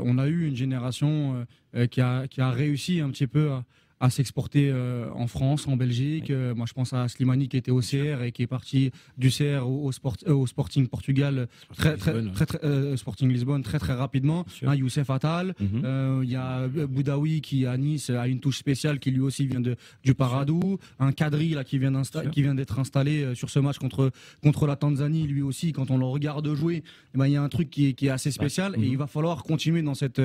on a eu une génération qui a réussi un petit peu à s'exporter en France, en Belgique. Moi, je pense à Slimani qui était au CR et qui est parti du CR au Sporting Portugal, Sporting Lisbonne, très rapidement. Youssef Attal, il y a Boudaoui qui à Nice a une touche spéciale qui lui aussi vient du Paradou. Un Kadri là qui vient d'être installé sur ce match contre la Tanzanie, lui aussi. Quand on le regarde jouer, il y a un truc qui est assez spécial et il va falloir continuer dans cette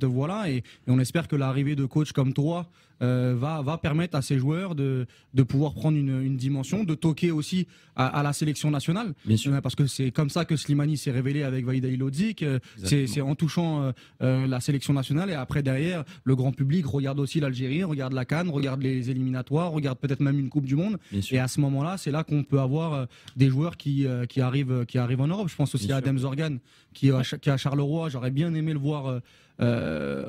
voie-là et on espère que l'arrivée de coachs comme toi va permettre à ces joueurs de pouvoir prendre une dimension, de toquer aussi à la sélection nationale. Bien sûr. Parce que c'est comme ça que Slimani s'est révélé avec Vahid Halilhodžić. C'est en touchant la sélection nationale et après derrière, le grand public regarde aussi l'Algérie, regarde la CAN, regarde les éliminatoires, regarde peut-être même une Coupe du Monde. Et à ce moment-là, c'est là qu'on peut avoir des joueurs qui arrivent en Europe. Je pense aussi à Adem Zorgan qui est à Charleroi. J'aurais bien aimé le voir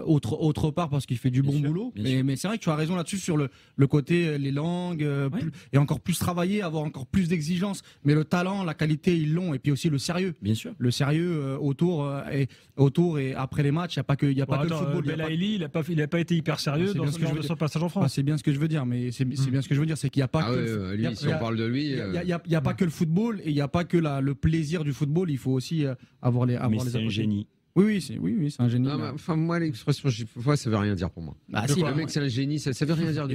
autre part parce qu'il fait du bon boulot. Mais c'est vrai que tu as raison là-dessus sur le côté les langues et encore plus travailler, avoir encore plus d'exigences. Mais le talent, la qualité, ils l'ont et puis aussi le sérieux. Bien sûr. Le sérieux autour et après les matchs, il y a pas que le football. Belaïli, il n'a pas été hyper sérieux dans son passage en France. C'est bien ce que je veux dire, mais c'est bien ce que je veux dire, c'est qu'il n'y a pas que lui, si on parle de lui, il y a pas que le football et il n'y a pas que le plaisir du football. Il faut aussi avoir les. Mais c'est un génie. Oui, c'est un génie. Enfin, moi, l'expression ça veut rien dire pour moi. Le mec, c'est un génie, ça veut rien dire.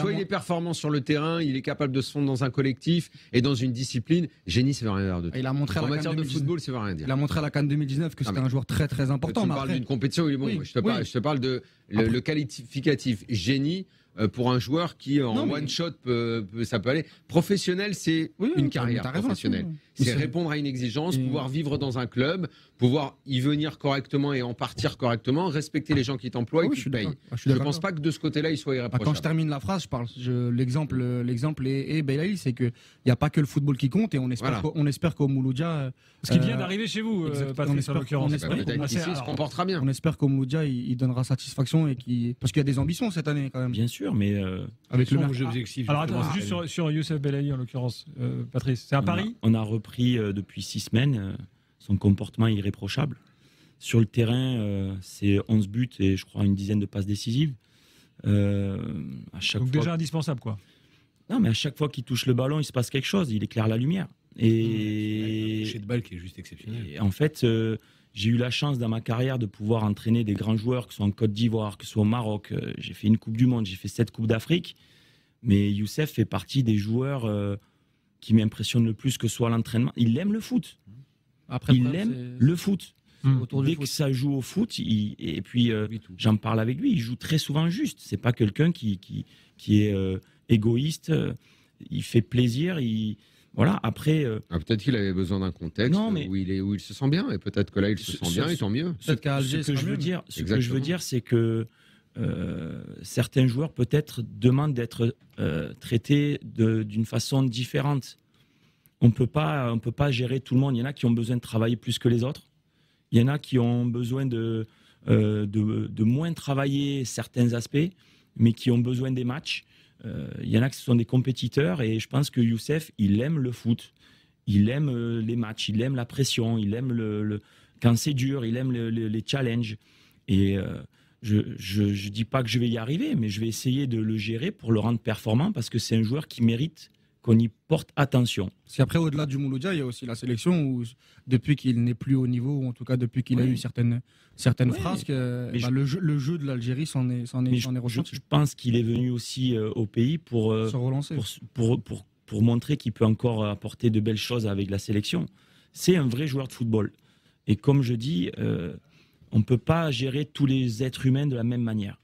Soit il est performant sur le terrain, il est capable de se fondre dans un collectif et dans une discipline. Génie, ça veut rien dire. Il a montré en matière de football, ça veut rien dire. Il a montré à la CAN 2019 que c'était un joueur très important. Tu parles d'une compétition, il est bon. Oui, je te parle de le qualificatif génie. Pour un joueur qui en one shot ça peut aller. Professionnel, c'est une carrière professionnelle. C'est répondre à une exigence, pouvoir vivre dans un club, pouvoir y venir correctement et en partir correctement, respecter les gens qui t'emploient et qui te payent. Je ne pense pas que de ce côté-là, il soit irréprochable. Quand je termine la phrase, l'exemple est Belaïli, c'est qu'il n'y a pas que le football qui compte et on espère qu'au Mouloudia... Ce qui vient d'arriver chez vous, Patrice, en l'occurrence. Ici, il se comportera bien. On espère qu'au Mouloudia, il donnera satisfaction parce qu'il y a des ambitions cette année quand même. Bien sûr, mais avec le objectif. Alors attends, juste sur Youssef Belaïli en l'occurrence, Patrice, c'est à Paris. On a repris depuis 6 semaines. Son comportement est irréprochable. Sur le terrain, c'est 11 buts et je crois une dizaine de passes décisives. Donc déjà indispensable, quoi. Non, mais à chaque fois qu'il touche le ballon, il se passe quelque chose. Il éclaire la lumière. Et le toucher de balle qui est juste exceptionnel. Et en fait, j'ai eu la chance dans ma carrière de pouvoir entraîner des grands joueurs, que ce soit en Côte d'Ivoire, que ce soit au Maroc. J'ai fait une Coupe du Monde, j'ai fait 7 Coupes d'Afrique. Mais Youssef fait partie des joueurs qui m'impressionnent le plus, que ce soit à l'entraînement. Il aime le foot. Après, il aime le foot. Dès que ça joue au foot, et puis j'en parle avec lui, il joue très souvent juste. C'est pas quelqu'un qui est égoïste. Il fait plaisir. Voilà. Après, peut-être qu'il avait besoin d'un contexte où il se sent bien, et peut-être que là il se sent bien, et tant mieux. Ce que je veux dire, c'est que certains joueurs peut-être demandent d'être traités d'une façon différente. On peut pas gérer tout le monde. Il y en a qui ont besoin de travailler plus que les autres. Il y en a qui ont besoin de moins travailler certains aspects, mais qui ont besoin des matchs. Il y en a qui sont des compétiteurs, et je pense que Youssef, il aime le foot. Il aime les matchs, il aime la pression, il aime quand c'est dur, il aime les challenges. Et je dis pas que je vais y arriver, mais je vais essayer de le gérer pour le rendre performant, parce que c'est un joueur qui mérite qu'on y porte attention. Parce qu'après, au-delà du Mouloudia, il y a aussi la sélection où, depuis qu'il n'est plus au niveau, ou en tout cas depuis qu'il a eu certaines phrases, le jeu de l'Algérie s'en est ressenti. Je pense qu'il est venu aussi au pays pour se relancer, pour montrer qu'il peut encore apporter de belles choses avec la sélection. C'est un vrai joueur de football. Et comme je dis, on ne peut pas gérer tous les êtres humains de la même manière.